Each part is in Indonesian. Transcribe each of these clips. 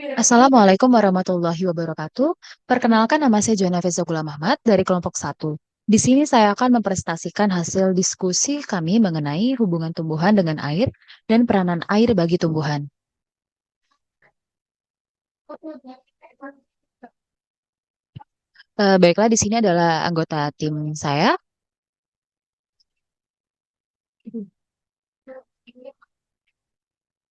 Assalamualaikum warahmatullahi wabarakatuh. Perkenalkan nama saya Joanna Fezogula Muhammad dari kelompok satu. Di sini saya akan mempresentasikan hasil diskusi kami mengenai hubungan tumbuhan dengan air dan peranan air bagi tumbuhan. Baiklah, di sini adalah anggota tim saya.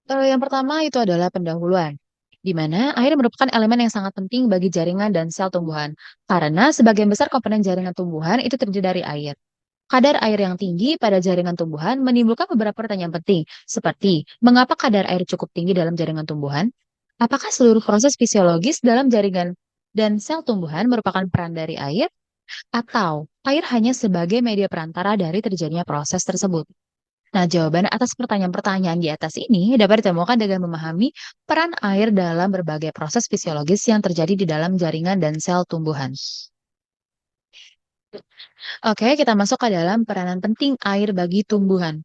Yang pertama itu adalah pendahuluan, di mana air merupakan elemen yang sangat penting bagi jaringan dan sel tumbuhan. Karena sebagian besar komponen jaringan tumbuhan itu terdiri dari air. Kadar air yang tinggi pada jaringan tumbuhan menimbulkan beberapa pertanyaan penting, seperti mengapa kadar air cukup tinggi dalam jaringan tumbuhan? Apakah seluruh proses fisiologis dalam jaringan dan sel tumbuhan merupakan peran dari air? Atau air hanya sebagai media perantara dari terjadinya proses tersebut? Nah, jawaban atas pertanyaan-pertanyaan di atas ini dapat ditemukan dengan memahami peran air dalam berbagai proses fisiologis yang terjadi di dalam jaringan dan sel tumbuhan. Oke, kita masuk ke dalam peranan penting air bagi tumbuhan.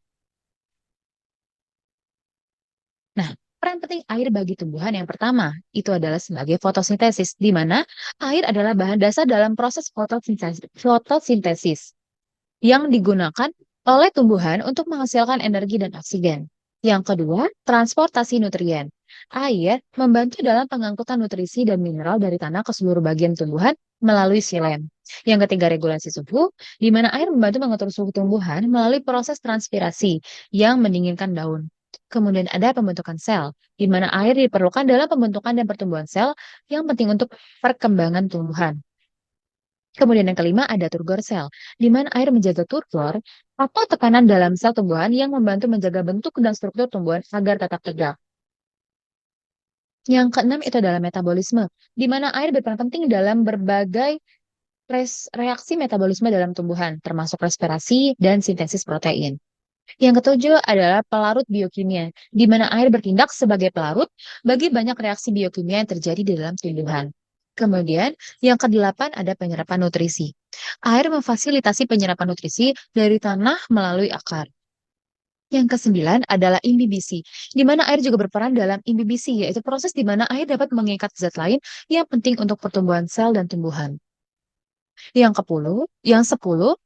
Nah, peran penting air bagi tumbuhan yang pertama itu adalah sebagai fotosintesis, di mana air adalah bahan dasar dalam proses fotosintesis yang digunakan oleh tumbuhan untuk menghasilkan energi dan oksigen. Yang kedua, transportasi nutrien. Air membantu dalam pengangkutan nutrisi dan mineral dari tanah ke seluruh bagian tumbuhan melalui silem. Yang ketiga, regulasi suhu, di mana air membantu mengatur suhu tumbuhan melalui proses transpirasi yang mendinginkan daun. Kemudian ada pembentukan sel, di mana air diperlukan dalam pembentukan dan pertumbuhan sel yang penting untuk perkembangan tumbuhan. Kemudian yang kelima ada turgor sel, di mana air menjaga turgor atau tekanan dalam sel tumbuhan yang membantu menjaga bentuk dan struktur tumbuhan agar tetap tegak. Yang keenam itu adalah metabolisme, di mana air berperan penting dalam berbagai reaksi metabolisme dalam tumbuhan, termasuk respirasi dan sintesis protein. Yang ketujuh adalah pelarut biokimia, di mana air bertindak sebagai pelarut bagi banyak reaksi biokimia yang terjadi di dalam tumbuhan. Kemudian, yang kedelapan ada penyerapan nutrisi. Air memfasilitasi penyerapan nutrisi dari tanah melalui akar. Yang kesembilan adalah imbibisi, di mana air juga berperan dalam imbibisi, yaitu proses di mana air dapat mengikat zat lain yang penting untuk pertumbuhan sel dan tumbuhan. Yang sepuluh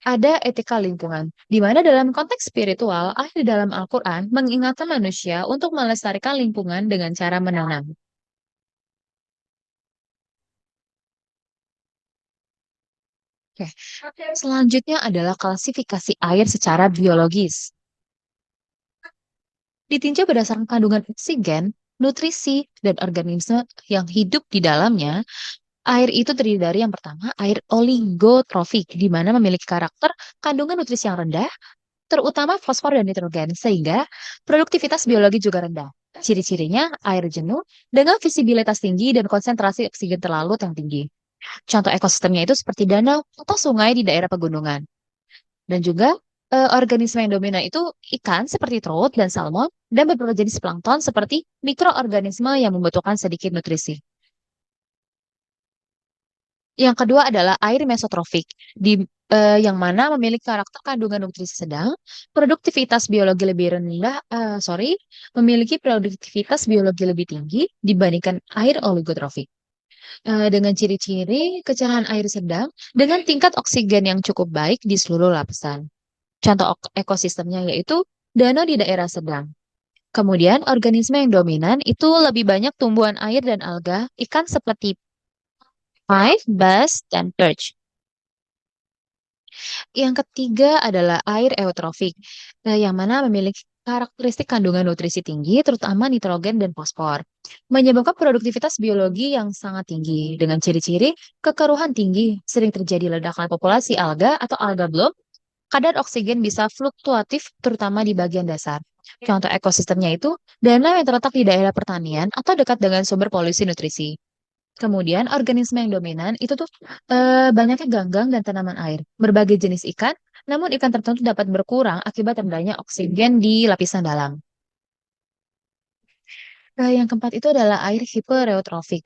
ada etika lingkungan, di mana dalam konteks spiritual, air di dalam Al-Quran mengingatkan manusia untuk melestarikan lingkungan dengan cara menanam. Oke, selanjutnya adalah klasifikasi air secara biologis. Ditinjau berdasarkan kandungan oksigen, nutrisi, dan organisme yang hidup di dalamnya, air itu terdiri dari yang pertama, air oligotrofik, di mana memiliki karakter kandungan nutrisi yang rendah, terutama fosfor dan nitrogen, sehingga produktivitas biologi juga rendah. Ciri-cirinya air jenuh dengan visibilitas tinggi dan konsentrasi oksigen terlalu yang tinggi. Contoh ekosistemnya itu seperti danau atau sungai di daerah pegunungan. Dan juga organisme yang dominan itu ikan seperti trout dan salmon dan beberapa jenis plankton seperti mikroorganisme yang membutuhkan sedikit nutrisi. Yang kedua adalah air mesotrofik, yang mana memiliki karakter kandungan nutrisi sedang, produktivitas biologi lebih rendah, memiliki produktivitas biologi lebih tinggi dibandingkan air oligotrofik. Dengan ciri-ciri kecerahan air sedang dengan tingkat oksigen yang cukup baik di seluruh lapisan. Contoh ekosistemnya yaitu danau di daerah sedang. Kemudian organisme yang dominan itu lebih banyak tumbuhan air dan alga, ikan seperti pike, bass, dan perch. Yang ketiga adalah air eutrofik, yang mana memiliki karakteristik kandungan nutrisi tinggi, terutama nitrogen dan fosfor, menyebabkan produktivitas biologi yang sangat tinggi. Dengan ciri-ciri kekeruhan tinggi, sering terjadi ledakan populasi alga atau alga bloom, kadar oksigen bisa fluktuatif, terutama di bagian dasar. Contoh ekosistemnya itu danau yang terletak di daerah pertanian atau dekat dengan sumber polusi nutrisi. Kemudian organisme yang dominan itu tuh banyaknya ganggang dan tanaman air, berbagai jenis ikan, namun ikan tertentu dapat berkurang akibat rendahnya oksigen di lapisan dalam. Yang keempat itu adalah air hipereotrofik,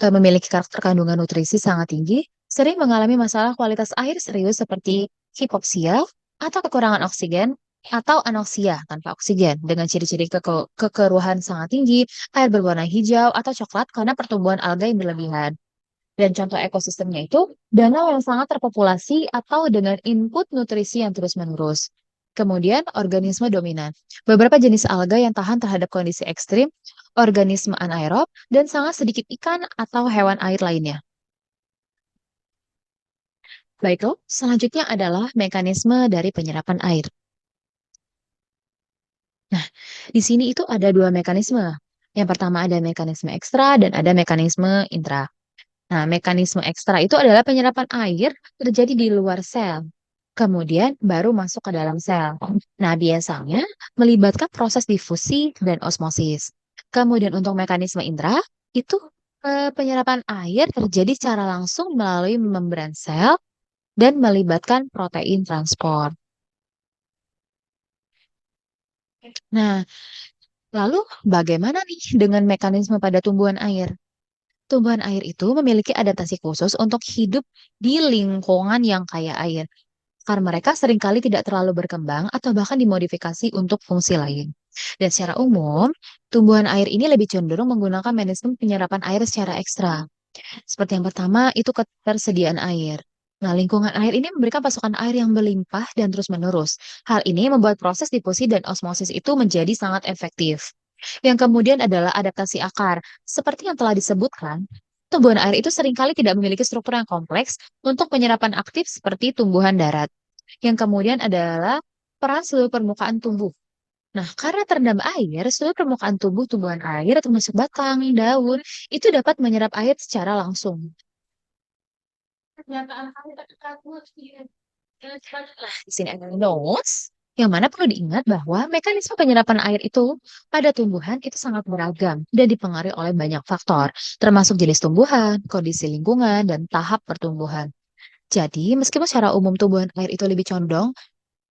memiliki karakter kandungan nutrisi sangat tinggi, sering mengalami masalah kualitas air serius seperti hipoksia atau kekurangan oksigen atau anoksia tanpa oksigen dengan ciri-ciri kekeruhan sangat tinggi, air berwarna hijau atau coklat karena pertumbuhan alga yang berlebihan. Dan contoh ekosistemnya itu danau yang sangat terpopulasi atau dengan input nutrisi yang terus-menerus. Kemudian organisme dominan. Beberapa jenis alga yang tahan terhadap kondisi ekstrim, organisme anaerob, dan sangat sedikit ikan atau hewan air lainnya. Baiklah, selanjutnya adalah mekanisme dari penyerapan air. Nah, di sini itu ada dua mekanisme. Yang pertama ada mekanisme ekstra dan ada mekanisme intra. Nah, mekanisme ekstra itu adalah penyerapan air terjadi di luar sel, kemudian baru masuk ke dalam sel. Nah, biasanya melibatkan proses difusi dan osmosis. Kemudian untuk mekanisme intra, itu penyerapan air terjadi secara langsung melalui membran sel dan melibatkan protein transport. Nah, lalu bagaimana nih dengan mekanisme pada tumbuhan air? Tumbuhan air itu memiliki adaptasi khusus untuk hidup di lingkungan yang kaya air. Karena mereka seringkali tidak terlalu berkembang atau bahkan dimodifikasi untuk fungsi lain. Dan secara umum, tumbuhan air ini lebih cenderung menggunakan manajemen penyerapan air secara ekstra. Seperti yang pertama, itu ketersediaan air. Nah, lingkungan air ini memberikan pasokan air yang berlimpah dan terus-menerus. Hal ini membuat proses difusi dan osmosis itu menjadi sangat efektif. Yang kemudian adalah adaptasi akar. Seperti yang telah disebutkan, tumbuhan air itu seringkali tidak memiliki struktur yang kompleks untuk penyerapan aktif seperti tumbuhan darat. Yang kemudian adalah peran seluruh permukaan tumbuh. Nah, karena terendam air, seluruh permukaan tubuh tumbuhan air termasuk batang, daun, itu dapat menyerap air secara langsung. Nah, di sini ada notes, yang mana perlu diingat bahwa mekanisme penyerapan air itu pada tumbuhan itu sangat beragam dan dipengaruhi oleh banyak faktor, termasuk jenis tumbuhan, kondisi lingkungan, dan tahap pertumbuhan. Jadi, meskipun secara umum tumbuhan air itu lebih condong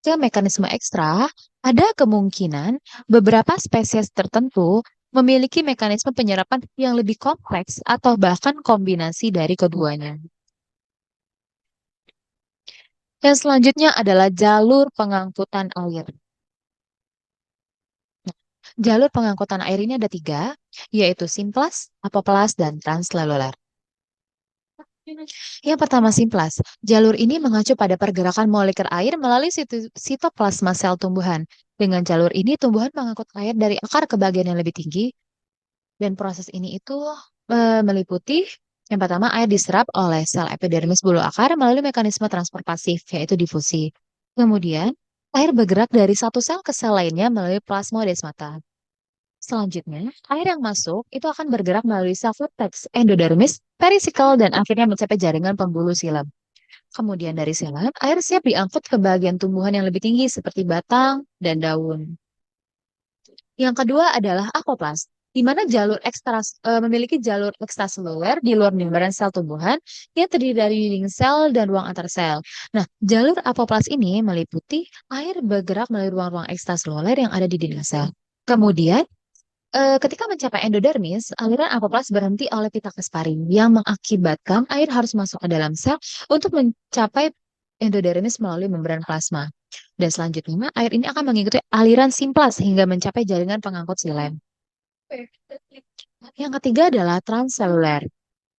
ke mekanisme ekstra, ada kemungkinan beberapa spesies tertentu memiliki mekanisme penyerapan yang lebih kompleks atau bahkan kombinasi dari keduanya. Yang selanjutnya adalah jalur pengangkutan air. Jalur pengangkutan air ini ada tiga, yaitu simplas, apoplas, dan translalular. Yang pertama simplas. Jalur ini mengacu pada pergerakan molekul air melalui sitoplasma sel tumbuhan. Dengan jalur ini, tumbuhan mengangkut air dari akar ke bagian yang lebih tinggi. Dan proses ini itu meliputi yang pertama air diserap oleh sel epidermis bulu akar melalui mekanisme transport pasif, yaitu difusi. Kemudian, air bergerak dari satu sel ke sel lainnya melalui plasmodesmata. Selanjutnya, air yang masuk itu akan bergerak melalui sel vertex, endodermis, perisikal, dan akhirnya mencapai jaringan pembuluh silam. Kemudian dari silam, air siap diangkut ke bagian tumbuhan yang lebih tinggi seperti batang dan daun. Yang kedua adalah apoplas, di mana memiliki jalur ekstraseluler di luar membran sel tumbuhan yang terdiri dari dinding sel dan ruang antar sel. Nah, jalur apoplas ini meliputi air bergerak melalui ruang-ruang ekstraseluler yang ada di dinding sel. Kemudian, ketika mencapai endodermis, aliran apoplas berhenti oleh pita Kasparin yang mengakibatkan air harus masuk ke dalam sel untuk mencapai endodermis melalui membran plasma. Dan selanjutnya, air ini akan mengikuti aliran simplas hingga mencapai jaringan pengangkut silem. Yang ketiga adalah transseluler.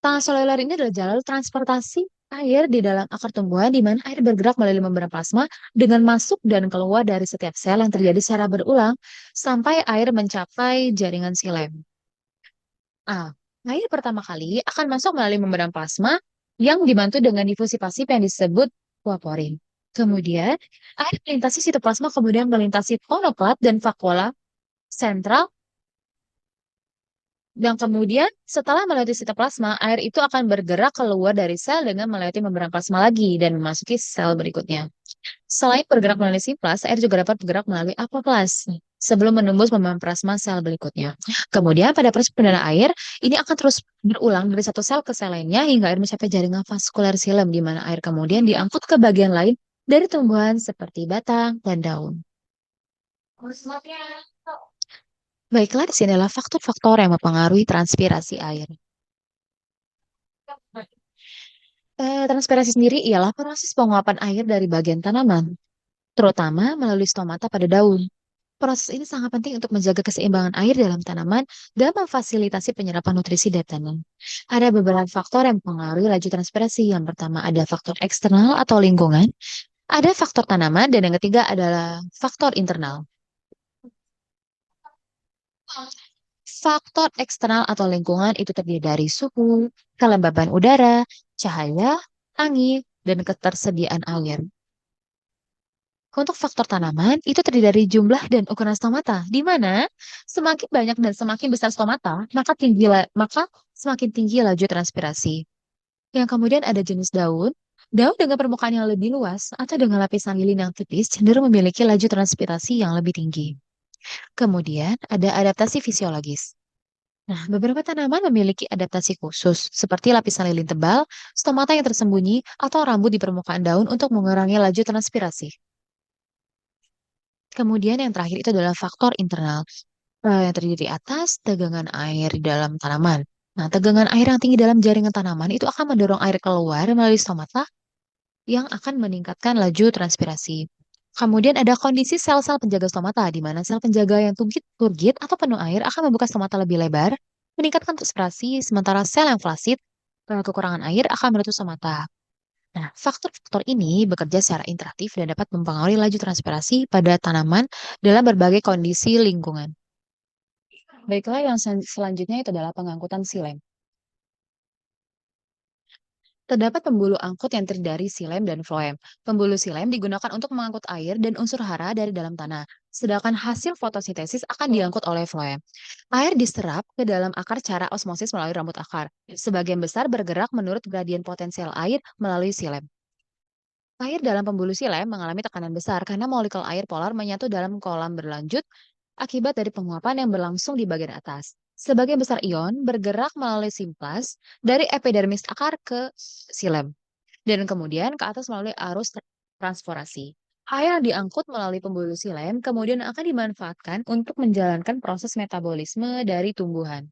Transseluler ini adalah jalur transportasi air di dalam akar tumbuhan di mana air bergerak melalui membran plasma dengan masuk dan keluar dari setiap sel yang terjadi secara berulang sampai air mencapai jaringan silem. Ah, air pertama kali akan masuk melalui membran plasma yang dibantu dengan difusi pasif yang disebut kuaporin. Kemudian, air melintasi sitoplasma kemudian melintasi konoplat dan vakuola sentral dan kemudian setelah melewati sitoplasma, air itu akan bergerak keluar dari sel dengan melewati membran plasma lagi dan memasuki sel berikutnya. Selain bergerak melalui simplas, air juga dapat bergerak melalui apoplas sebelum menembus membran plasma sel berikutnya. Kemudian pada proses perpindahan air, ini akan terus berulang dari satu sel ke sel lainnya hingga air mencapai jaringan vaskular silem di mana air kemudian diangkut ke bagian lain dari tumbuhan seperti batang dan daun. Baiklah, di sini adalah faktor-faktor yang mempengaruhi transpirasi air. Transpirasi sendiri ialah proses penguapan air dari bagian tanaman terutama melalui stomata pada daun. Proses ini sangat penting untuk menjaga keseimbangan air dalam tanaman dan memfasilitasi penyerapan nutrisi dari tanam. Ada beberapa faktor yang mempengaruhi laju transpirasi. Yang pertama ada faktor eksternal atau lingkungan, ada faktor tanaman, dan yang ketiga adalah faktor internal. Faktor eksternal atau lingkungan itu terdiri dari suhu, kelembaban udara, cahaya, angin, dan ketersediaan air. Untuk faktor tanaman, itu terdiri dari jumlah dan ukuran stomata, di mana semakin banyak dan semakin besar stomata, maka semakin tinggi laju transpirasi. Yang kemudian ada jenis daun. Daun dengan permukaan yang lebih luas atau dengan lapisan lilin yang tipis cenderung memiliki laju transpirasi yang lebih tinggi. Kemudian ada adaptasi fisiologis. Nah, beberapa tanaman memiliki adaptasi khusus, seperti lapisan lilin tebal, stomata yang tersembunyi, atau rambut di permukaan daun untuk mengurangi laju transpirasi. Kemudian yang terakhir itu adalah faktor internal, yang terdiri atas tegangan air di dalam tanaman. Nah, tegangan air yang tinggi dalam jaringan tanaman itu akan mendorong air keluar melalui stomata yang akan meningkatkan laju transpirasi. Kemudian ada kondisi sel-sel penjaga stomata, di mana sel penjaga yang turgid atau penuh air akan membuka stomata lebih lebar, meningkatkan transpirasi, sementara sel yang flasid, kekurangan air akan menutup stomata. Nah, faktor-faktor ini bekerja secara interaktif dan dapat mempengaruhi laju transpirasi pada tanaman dalam berbagai kondisi lingkungan. Baiklah, yang selanjutnya itu adalah pengangkutan silem. Terdapat pembuluh angkut yang terdiri dari silem dan floem. Pembuluh silem digunakan untuk mengangkut air dan unsur hara dari dalam tanah, sedangkan hasil fotosintesis akan diangkut oleh floem. Air diserap ke dalam akar cara osmosis melalui rambut akar. Sebagian besar bergerak menurut gradien potensial air melalui silem. Air dalam pembuluh silem mengalami tekanan besar karena molekul air polar menyatu dalam kolam berlanjut akibat dari penguapan yang berlangsung di bagian atas. Sebagian besar ion bergerak melalui simplas dari epidermis akar ke silem dan kemudian ke atas melalui arus transforasi. Air yang diangkut melalui pembuluh silem kemudian akan dimanfaatkan untuk menjalankan proses metabolisme dari tumbuhan.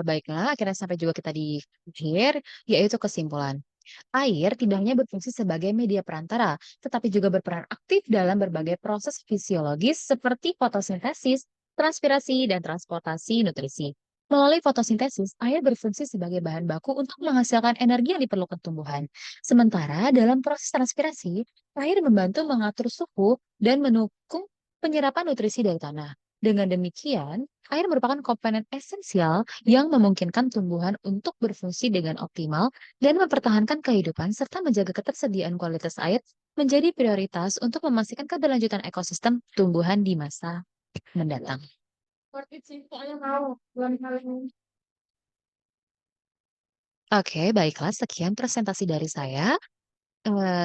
Baiklah, akhirnya sampai juga kita di akhir, yaitu kesimpulan. Air tidak hanya berfungsi sebagai media perantara, tetapi juga berperan aktif dalam berbagai proses fisiologis seperti fotosintesis, transpirasi, dan transportasi nutrisi. Melalui fotosintesis, air berfungsi sebagai bahan baku untuk menghasilkan energi yang diperlukan tumbuhan. Sementara dalam proses transpirasi, air membantu mengatur suhu dan mendukung penyerapan nutrisi dari tanah. Dengan demikian, air merupakan komponen esensial yang memungkinkan tumbuhan untuk berfungsi dengan optimal dan mempertahankan kehidupan serta menjaga ketersediaan kualitas air menjadi prioritas untuk memastikan keberlanjutan ekosistem tumbuhan di masa mendatang. Oke, baiklah, sekian presentasi dari saya.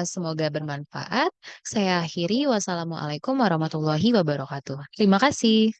Semoga bermanfaat. Saya akhiri, wassalamualaikum warahmatullahi wabarakatuh. Terima kasih.